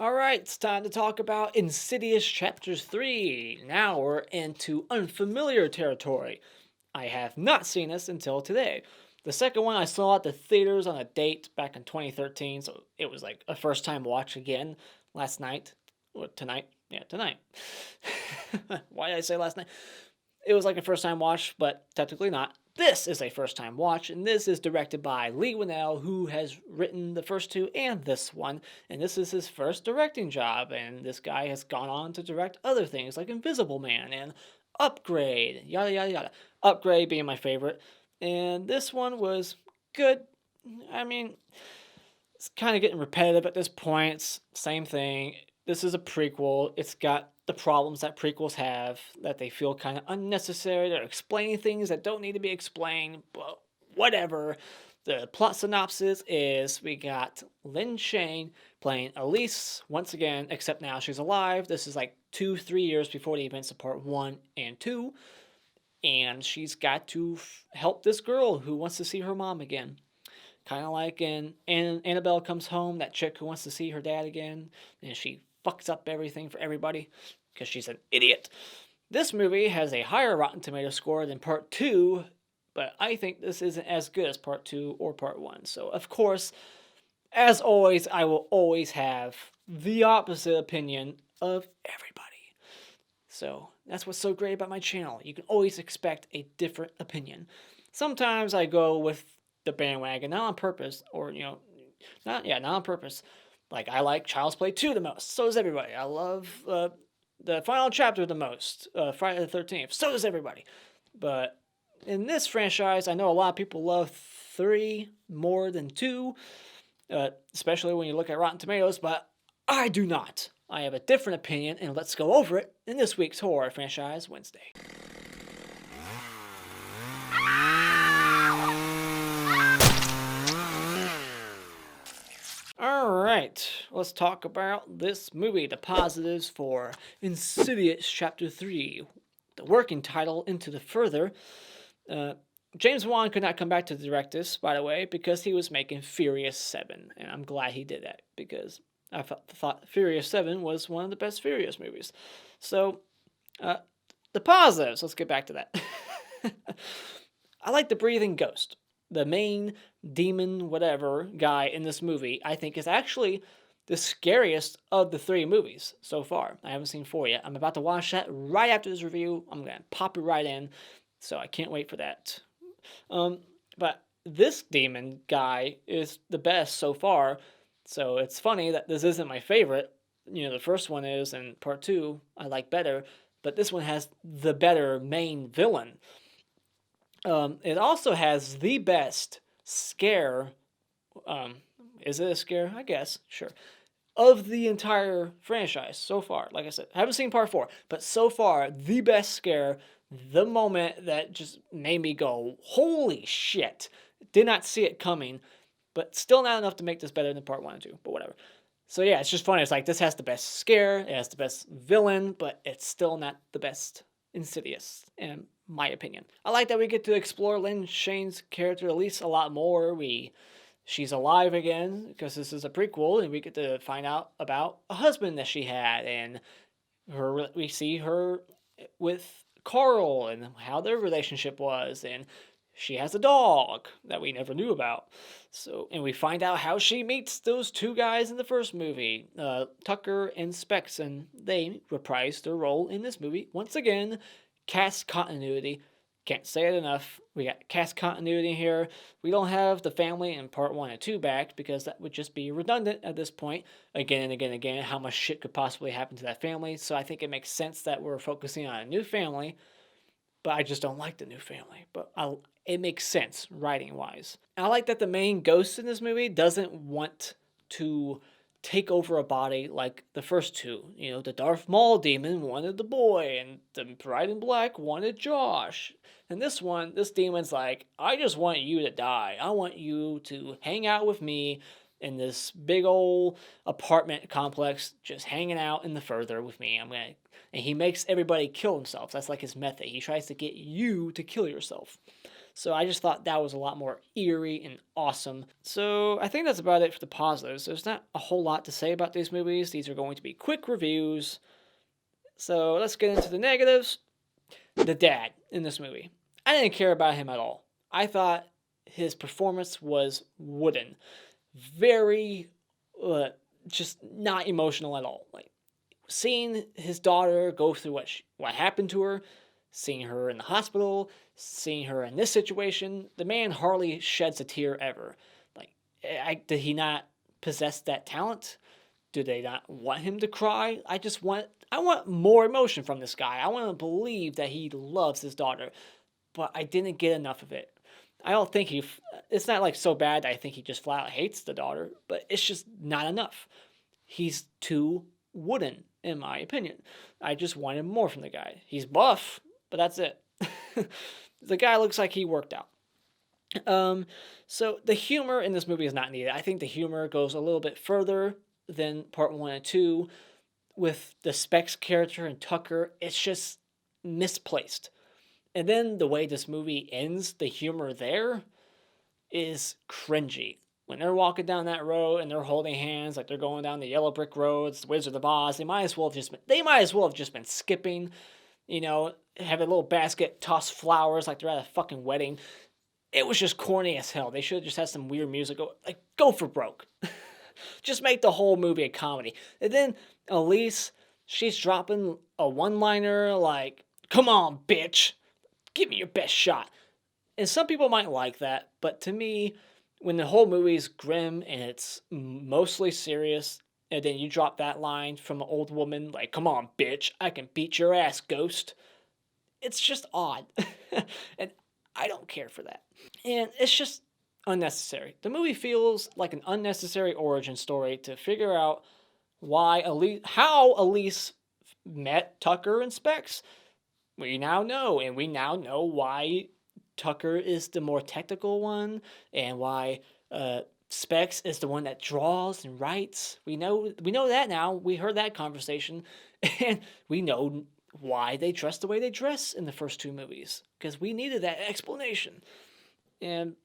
Alright, it's time to talk about Insidious Chapter 3. Now we're into unfamiliar territory. I have not seen this until today. The second one I saw at the theaters on a date back in 2013, so it was like a first time watch again last night. Or tonight. Yeah, tonight. Why did I say last night? It was like a first time watch, but technically not. This is a first time watch, and this is directed by Leigh Whannell, who has written the first two and this one. And this is his first directing job, and this guy has gone on to direct other things like Invisible Man and Upgrade, yada yada yada. Upgrade being my favorite. And this one was good. I mean, it's kind of getting repetitive at this point. It's same thing. This is a prequel. It's got the problems that prequels have, that they feel kind of unnecessary. They're explaining things that don't need to be explained, but whatever. The plot synopsis is we got Lin Shaye playing Elise once again, except now she's alive. This is like 2-3 years before the events of part 1 and 2. And she's got to help this girl who wants to see her mom again. Kind of like in Annabelle Comes Home, that chick who wants to see her dad again, and she fucks up everything for everybody because she's an idiot. This movie has a higher Rotten Tomato score than Part 2, but I think this isn't as good as Part 2 or Part 1. So, of course, as always, I will always have the opposite opinion of everybody. So, that's what's so great about my channel. You can always expect a different opinion. Sometimes I go with the bandwagon, not on purpose, or, not on purpose. Like, I like Child's Play 2 the most. So does everybody. I love the final chapter the most. Friday the 13th. So does everybody. But in this franchise, I know a lot of people love 3 more than 2. Especially when you look at Rotten Tomatoes. But I do not. I have a different opinion. And let's go over it in this week's Horror Franchise Wednesday. Alright, let's talk about this movie, the positives for Insidious Chapter 3. The working title, Into the Further. James Wan could not come back to direct this, by the way, because he was making Furious 7. And I'm glad he did that, because I thought Furious 7 was one of the best Furious movies. So, the positives, let's get back to that. I like the breathing ghost. The main demon, whatever, guy in this movie, I think is actually the scariest of the 3 movies so far. I haven't seen 4 yet. I'm about to watch that right after this review. I'm going to pop it right in, so I can't wait for that. But this demon guy is the best so far, so it's funny that this isn't my favorite. The first one is, and part 2 I like better, but this one has the better main villain. It also has the best scare, is it a scare? I guess, sure, of the entire franchise so far. Like I said, I haven't seen part 4, but so far, the best scare, the moment that just made me go, holy shit, did not see it coming, but still not enough to make this better than part 1 and 2, but whatever. So yeah, it's just funny, it's like, this has the best scare, it has the best villain, but it's still not the best Insidious, in my opinion. I like that we get to explore Lin Shaye's character Elise a lot more. She's alive again, because this is a prequel, and we get to find out about a husband that she had, and we see her with Carl, and how their relationship was, and she has a dog that we never knew about. So, and we find out how she meets those 2 guys in the first movie, Tucker and Specs, and they reprise their role in this movie. Once again, cast continuity. Can't say it enough. We got cast continuity here. We don't have the family in part 1 and 2 back, because that would just be redundant at this point. Again and again and again, how much shit could possibly happen to that family. So I think it makes sense that we're focusing on a new family, but I just don't like the new family. But it makes sense, writing-wise. I like that the main ghost in this movie doesn't want to take over a body like the first 2. The Darth Maul demon wanted the boy, and the Bride in Black wanted Josh. And this one, this demon's like, I just want you to die. I want you to hang out with me in this big old apartment complex, just hanging out in the further with me. And he makes everybody kill themselves. That's like his method. He tries to get you to kill yourself. So I just thought that was a lot more eerie and awesome. So I think that's about it for the positives. There's not a whole lot to say about these movies. These are going to be quick reviews. So let's get into the negatives. The dad in this movie. I didn't care about him at all. I thought his performance was wooden. Very, just not emotional at all. Like, seeing his daughter go through what happened to her, seeing her in the hospital, seeing her in this situation, the man hardly sheds a tear ever. Like, did he not possess that talent? Do they not want him to cry? I want more emotion from this guy. I want to believe that he loves his daughter, but I didn't get enough of it. I don't think it's not like so bad that I think he just flat out hates the daughter, but it's just not enough. He's too wooden, in my opinion. I just wanted more from the guy. He's buff, but that's it. The guy looks like he worked out. So the humor in this movie is not needed. I think the humor goes a little bit further than part 1 and 2. With the Specs character and Tucker, it's just misplaced. And then the way this movie ends, the humor there is cringy. When they're walking down that road and they're holding hands like they're going down the yellow brick roads, the Wizard of Oz, they might as well have just been skipping, have a little basket, toss flowers like they're at a fucking wedding. It was just corny as hell. They should have just had some weird music. Go for broke. Just make the whole movie a comedy. And then Elise, she's dropping a one-liner like, "Come on, bitch. Give me your best shot." And some people might like that, but to me, when the whole movie's grim and it's mostly serious, and then you drop that line from an old woman like, "Come on, bitch. I can beat your ass, ghost." It's just odd. And I don't care for that. And it's just unnecessary. The movie feels like an unnecessary origin story to figure out how Elise met Tucker and Specs. We now know, and we now know why Tucker is the more technical one, and why Specs is the one that draws and writes. We know that now. We heard that conversation, and we know why they dress the way they dress in the first 2 movies, because we needed that explanation. And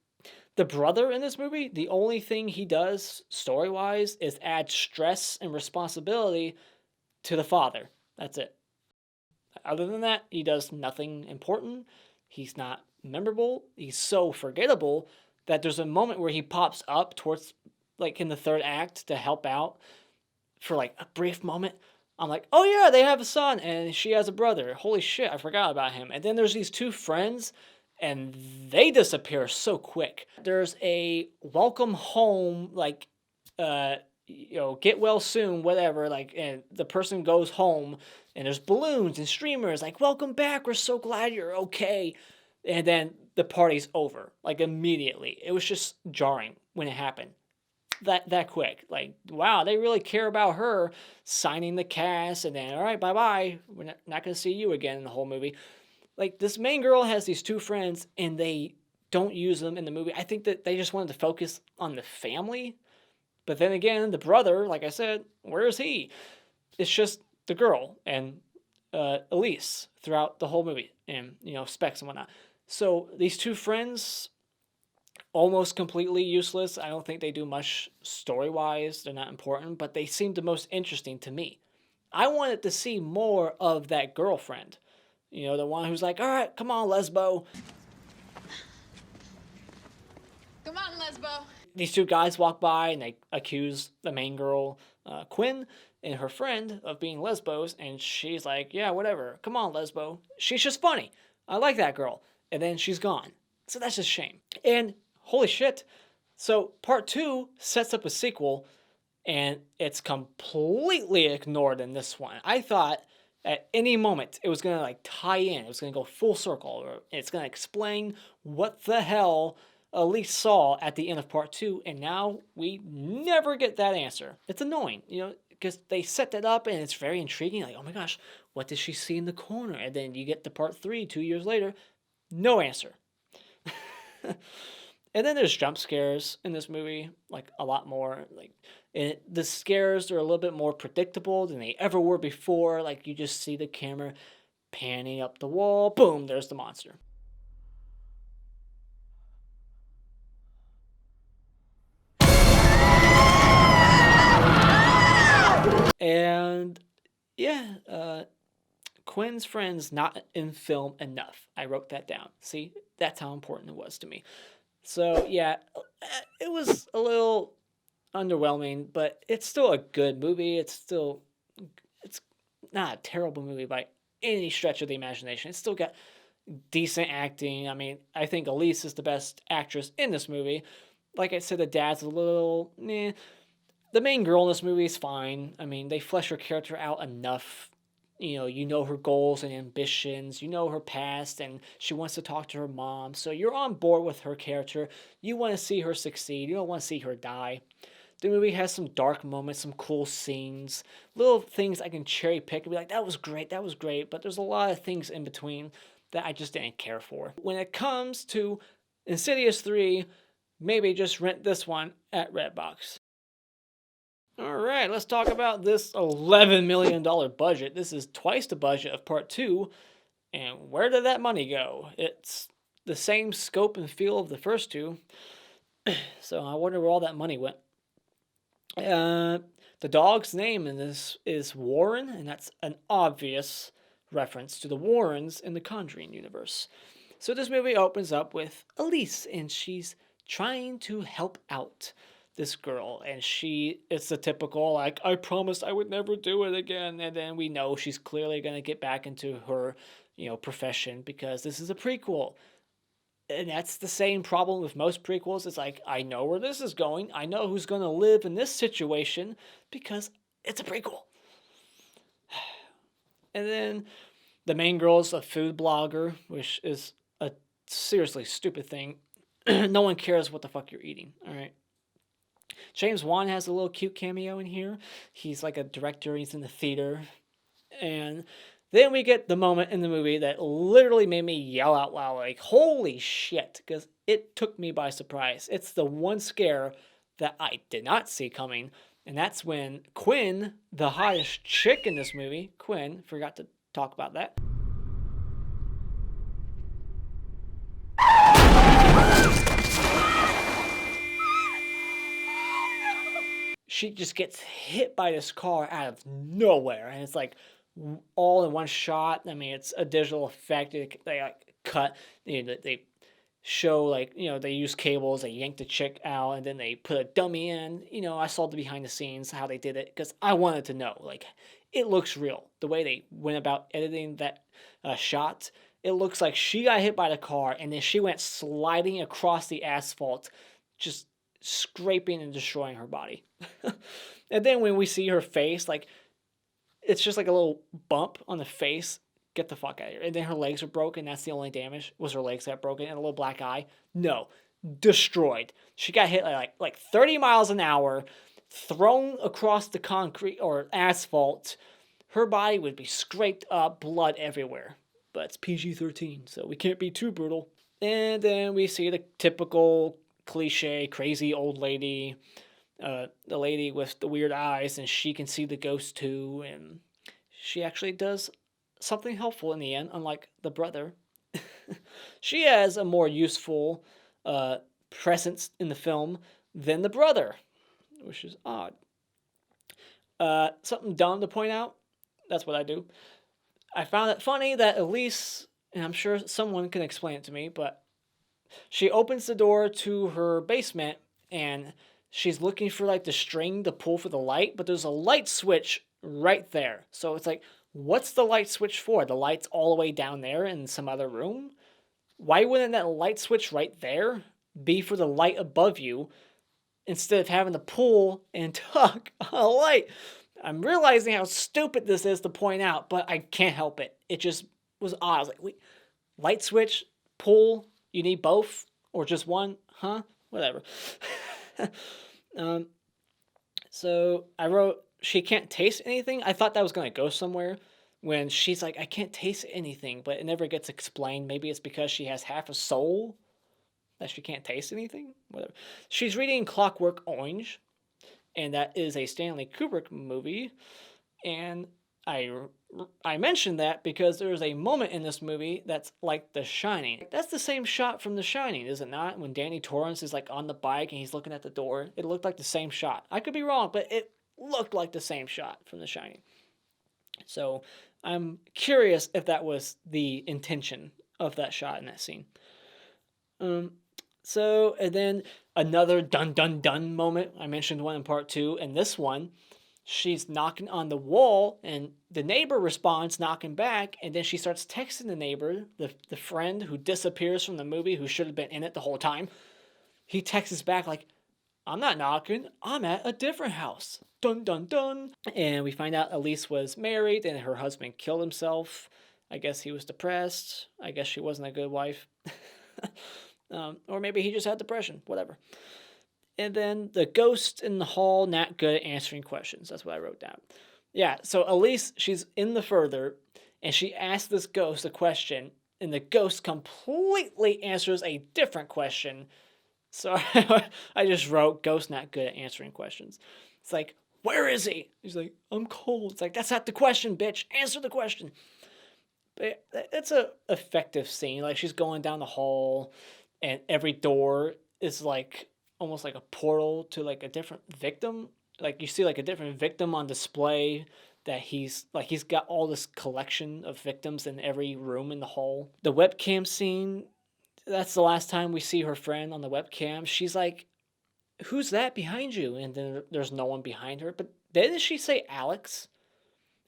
the brother in this movie, the only thing he does story-wise is add stress and responsibility to the father. That's it. Other than that, he does nothing important. He's not memorable. He's so forgettable that there's a moment where he pops up towards, like, in the 3rd act to help out for, like, a brief moment. I'm like, oh yeah, they have a son and she has a brother. Holy shit, I forgot about him. And then there's these 2 friends and they disappear so quick. There's a welcome home, like, get well soon, whatever, like, and the person goes home and there's balloons and streamers, like, welcome back, we're so glad you're okay. And then the party's over, like, immediately. It was just jarring when it happened. That quick. Like, wow, they really care about her signing the cast, and then, all right, bye-bye. We're not going to see you again in the whole movie. Like, this main girl has these 2 friends, and they don't use them in the movie. I think that they just wanted to focus on the family. But then again, the brother, like I said, where is he? It's just the girl and Elise throughout the whole movie, and, Specs and whatnot. So these 2 friends, almost completely useless. I don't think they do much story-wise. They're not important, but they seem the most interesting to me. I wanted to see more of that girlfriend. The one who's like, all right, come on, Lesbo. Come on, Lesbo. These 2 guys walk by and they accuse the main girl, Quinn, and her friend of being lesbos, and she's like, yeah, whatever. Come on, Lesbo. She's just funny. I like that girl. And then she's gone. So that's a shame. And holy shit. So part 2 sets up a sequel, and it's completely ignored in this one. I thought at any moment it was going to, like, tie in. It was going to go full circle. Or it's going to explain what the hell Elise saw at the end of part 2, and now we never get that answer. It's annoying, because they set that up, and it's very intriguing. Like, oh my gosh, what did she see in the corner? And then you get to part 3 2 years later, no answer. And then there's jump scares in this movie, like a lot more. Like, and the scares are a little bit more predictable than they ever were before. Like, you just see the camera panning up the wall. Boom, there's the monster. And yeah, Quinn's friend's not in film enough. I wrote that down. See, that's how important it was to me. So yeah, it was a little underwhelming, but it's still a good movie. It's not a terrible movie by any stretch of the imagination. It's still got decent acting. I mean, I think Elise is the best actress in this movie. Like I said, the dad's a little The main girl in this movie is fine. I mean, they flesh her character out enough. You know her goals and ambitions. You know her past, and she wants to talk to her mom. So you're on board with her character. You want to see her succeed. You don't want to see her die. The movie has some dark moments, some cool scenes, little things I can cherry pick and be like, that was great, that was great. But there's a lot of things in between that I just didn't care for. When it comes to Insidious 3, maybe just rent this one at Redbox. Alright, let's talk about this $11 million budget. This is twice the budget of part 2. And where did that money go? It's the same scope and feel of the first two. So I wonder where all that money went. The dog's name in this is Warren, and that's an obvious reference to the Warrens in the Conjuring universe. So this movie opens up with Elise, and she's trying to help out this girl, and it's the typical, like, I promised I would never do it again, and then we know she's clearly going to get back into her, profession, because this is a prequel. And that's the same problem with most prequels. It's like, I know where this is going. I know who's going to live in this situation because it's a prequel. And then the main girl is a food blogger, which is a seriously stupid thing. No one cares what the fuck you're eating, all right? James Wan has a little cute cameo in here. He's like a director. He's in the theater. And then we get the moment in the movie that literally made me yell out loud, like, holy shit, because it took me by surprise. It's the one scare that I did not see coming, and that's when Quinn, the hottest chick in this movie, Quinn, forgot to talk about that. She just gets hit by this car out of nowhere, and it's like all in one shot. I mean, it's a digital effect. They like cut, they show, like, they use cables, they yank the chick out, and then they put a dummy in. I saw the behind the scenes, how they did it, because I wanted to know, like, it looks real. The way they went about editing that shot, it looks like she got hit by the car, and then she went sliding across the asphalt, just scraping and destroying her body. And then when we see her face, like, it's just like a little bump on the face. Get the fuck out of here. And then her legs are broken. That's the only damage, was her legs that broken, and a little black eye. No, destroyed. She got hit like 30 miles an hour, thrown across the concrete or asphalt. Her body would be scraped up, blood everywhere. But it's PG-13, so we can't be too brutal. And then we see the typical cliche crazy old lady, the lady with the weird eyes, and she can see the ghost too, and she actually does something helpful in the end, unlike the brother. She has a more useful presence in the film than the brother, which is odd. Something dumb to point out, that's what I do. I found it funny that Elise, and I'm sure someone can explain it to me, but she opens the door to her basement, and she's looking for, like, the string to pull for the light, but there's a light switch right there. So it's like, what's the light switch for? The light's all the way down there in some other room? Why wouldn't that light switch right there be for the light above you instead of having to pull and tug on a light? I'm realizing how stupid this is to point out, but I can't help it. It just was odd. I was like, wait, light switch, pull, you need both? Or just one? Huh? Whatever. So I wrote, she can't taste anything. I thought that was going to go somewhere when she's like, I can't taste anything, but it never gets explained. Maybe it's because she has half a soul. that she can't taste anything. Whatever. She's reading Clockwork Orange, and that is a Stanley Kubrick movie. And I mentioned that because there's a moment in this movie that's like The Shining. That's the same shot from The Shining, is it not? When Danny Torrance is like on the bike and he's looking at the door. It looked like the same shot. I could be wrong, but it looked like the same shot from The Shining. So I'm curious if that was the intention of that shot in that scene. So, and then another dun dun dun moment. I mentioned one in part 2, and this one, she's knocking on the wall, and the neighbor responds knocking back, and then she starts texting the neighbor, the friend who disappears from the movie, who should have been in it the whole time. He texts back like, I'm not knocking, I'm at a different house. Dun dun dun. And we find out Elise was married and her husband killed himself. I guess he was depressed. I guess she wasn't a good wife. Or maybe he just had depression, whatever. And then the ghost in the hall, not good at answering questions. That's what I wrote down. Yeah, so Elise, she's in the further, and she asks this ghost a question, and the ghost completely answers a different question. So I just wrote, ghost not good at answering questions. It's like, where is he? He's like, I'm cold. It's like, that's not the question, bitch. Answer the question. But it's a effective scene. Like, she's going down the hall, and every door is like almost like a portal to like a different victim. Like, you see like a different victim on display, that he's got all this collection of victims in every room in the hall. The webcam scene, that's the last time we see her friend on the webcam. She's like, who's that behind you? And then there's no one behind her. But didn't she say Alex?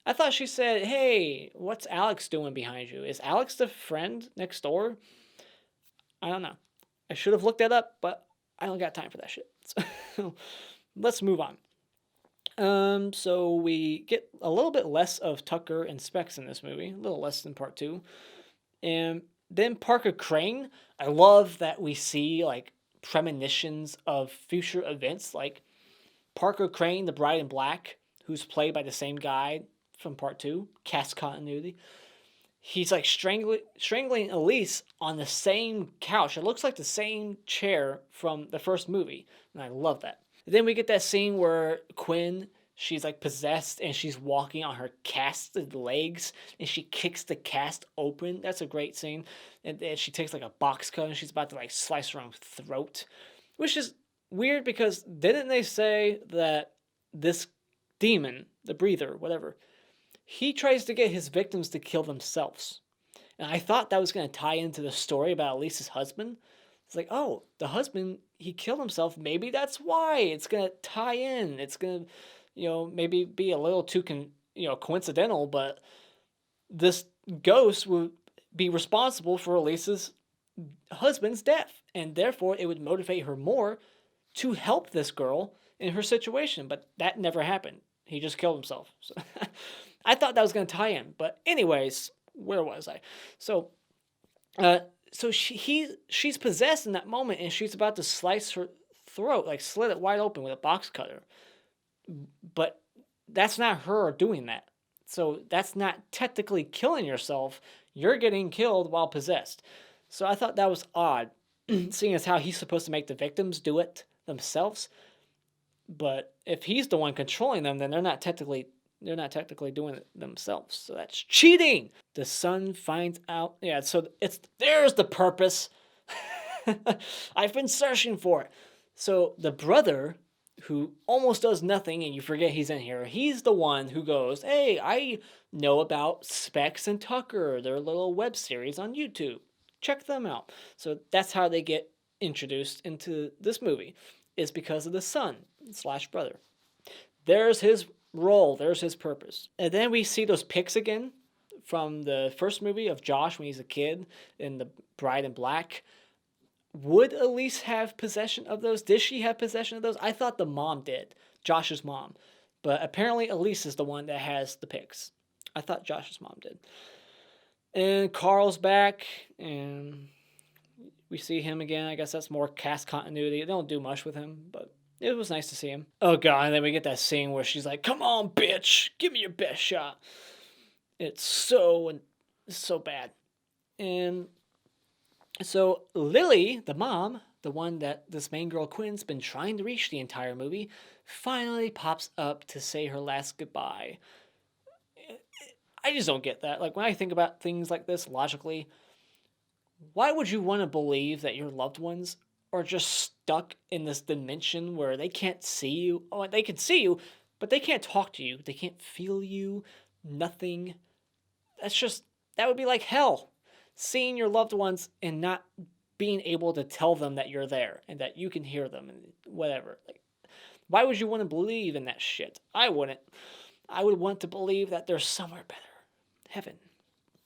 I thought she said, hey, what's Alex doing behind you? Is Alex the friend next door? I don't know. I should have looked that up, but I don't got time for that shit. So let's move on. So we get a little bit less of Tucker and Specs in this movie, a little less than part 2. And then Parker Crane, I love that we see like premonitions of future events, like Parker Crane, the Bride in Black, who's played by the same guy from part 2, cast continuity. He's like strangling Elise on the same couch. It looks like the same chair from the first movie, and I love that. Then we get that scene where Quinn, she's like possessed and she's walking on her casted legs and she kicks the cast open. That's a great scene. And then she takes like a box cut and she's about to like slice her own throat, which is weird because didn't they say that this demon, the breather, whatever, he tries to get his victims to kill themselves. And I thought that was going to tie into the story about Elise's husband. It's like, oh, the husband, he killed himself. Maybe that's why. It's going to tie in. It's going to, maybe be a little too, coincidental, but this ghost would be responsible for Elise's husband's death. And therefore, it would motivate her more to help this girl in her situation. But that never happened. He just killed himself. So I thought that was going to tie in. But anyways, where was I? So she's possessed in that moment, and she's about to slice her throat, like slit it wide open with a box cutter. But that's not her doing that. So that's not technically killing yourself. You're getting killed while possessed. So I thought that was odd, seeing as how he's supposed to make the victims do it themselves. But if he's the one controlling them, then they're not technically doing it themselves. So that's cheating. The son finds out. Yeah, so there's the purpose. I've been searching for it. So the brother, who almost does nothing, and you forget he's in here, he's the one who goes, hey, I know about Specs and Tucker, their little web series on YouTube. Check them out. So that's how they get introduced into this movie, is because of the son/brother. There's his role, there's his purpose. And then we see those pics again from the first movie of Josh when he's a kid in The Bride in Black. Would Elise have possession of those? Did she have possession of those? I thought the mom did, Josh's mom. But apparently Elise is the one that has the pics. I thought Josh's mom did. And Carl's back, and we see him again. I guess that's more cast continuity. They don't do much with him, but it was nice to see him. Oh, God, and then we get that scene where she's like, come on, bitch, give me your best shot. It's so bad. And so Lily, the mom, the one that this main girl Quinn's been trying to reach the entire movie, finally pops up to say her last goodbye. I just don't get that. Like, when I think about things like this logically, why would you want to believe that your loved ones are just stuck in this dimension where they can't see you? Oh, they can see you, but they can't talk to you. They can't feel you. Nothing. That would be like hell. Seeing your loved ones and not being able to tell them that you're there and that you can hear them and whatever. Like, why would you want to believe in that shit? I wouldn't. I would want to believe that there's somewhere better. Heaven.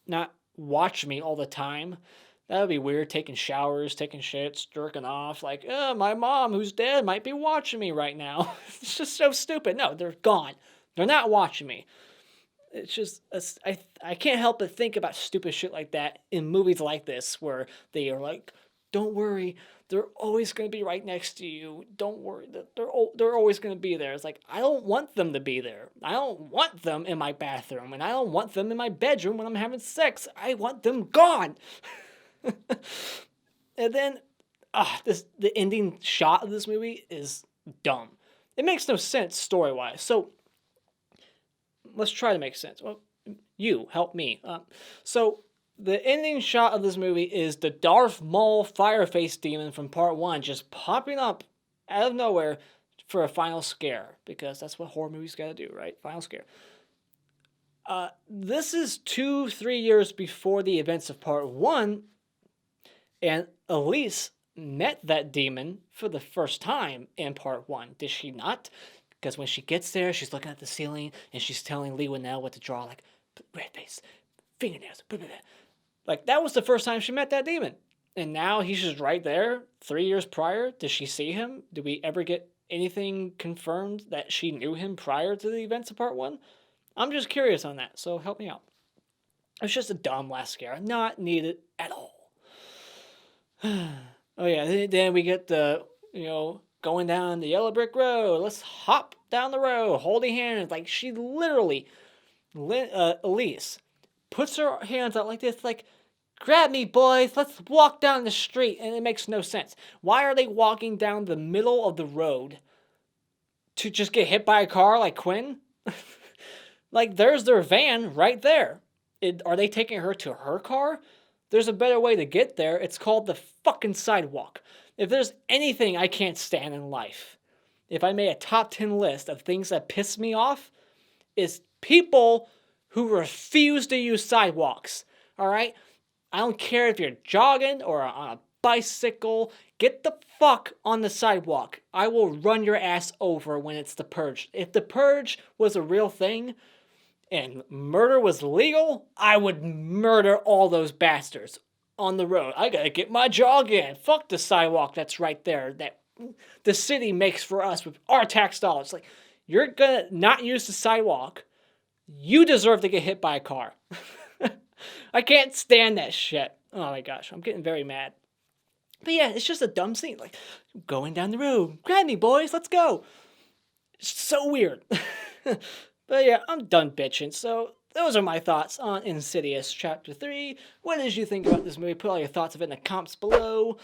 Not watch me all the time. That would be weird, taking showers, taking shits, jerking off. Like, my mom, who's dead, might be watching me right now. It's just so stupid. No, they're gone. They're not watching me. It's just, I can't help but think about stupid shit like that in movies like this, where they are like, don't worry, they're always going to be right next to you. Don't worry, they're always going to be there. It's like, I don't want them to be there. I don't want them in my bathroom, and I don't want them in my bedroom when I'm having sex. I want them gone. And then, the ending shot of this movie is dumb. It makes no sense story-wise. So, let's try to make sense. Well, you help me. So, the ending shot of this movie is the Darth Maul Fireface demon from part 1 just popping up out of nowhere for a final scare, because that's what horror movies gotta do, right? Final scare. This is 2-3 years before the events of part 1, and Elise met that demon for the first time in part 1. Did she not? Because when she gets there, she's looking at the ceiling, and she's telling Leigh Whannell what to draw, like, red face, fingernails, blah, blah, blah. Like, that was the first time she met that demon. And now he's just right there, 3 years prior. Did she see him? Did we ever get anything confirmed that she knew him prior to the events of part 1? I'm just curious on that, so help me out. It's just a dumb last scare. Not needed at all. Oh yeah, then we get the, going down the yellow brick road. Let's hop down the road, holding hands. Like, she literally, Elise, puts her hands out like this, like, grab me, boys, let's walk down the street. And it makes no sense. Why are they walking down the middle of the road to just get hit by a car like Quinn? Like, there's their van right there. Are they taking her to her car? There's a better way to get there. It's called the fucking sidewalk. If there's anything I can't stand in life, if I made a top 10 list of things that piss me off, is people who refuse to use sidewalks. All right? I don't care if you're jogging or on a bicycle. Get the fuck on the sidewalk. I will run your ass over when it's the purge. If the purge was a real thing and murder was legal, I would murder all those bastards on the road. I gotta get my jog in. Fuck the sidewalk that's right there that the city makes for us with our tax dollars. Like, you're gonna not use the sidewalk, you deserve to get hit by a car. I can't stand that shit. Oh my gosh, I'm getting very mad. But yeah, it's just a dumb scene. Like, going down the road. Grab me, boys, let's go. It's so weird. But yeah, I'm done bitching. So those are my thoughts on Insidious Chapter 3. What did you think about this movie? Put all your thoughts of it in the comments below.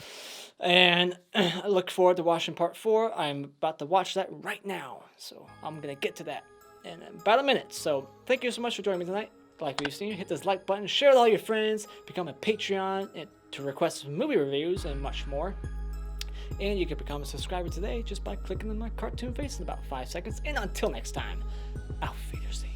And I look forward to watching part 4. I'm about to watch that right now. So I'm going to get to that in about a minute. So thank you so much for joining me tonight. Like what you've seen, hit this like button, share with all your friends, become a Patreon to request movie reviews and much more. And you can become a subscriber today just by clicking on my cartoon face in about 5 seconds. And until next time, auf Wiedersehen.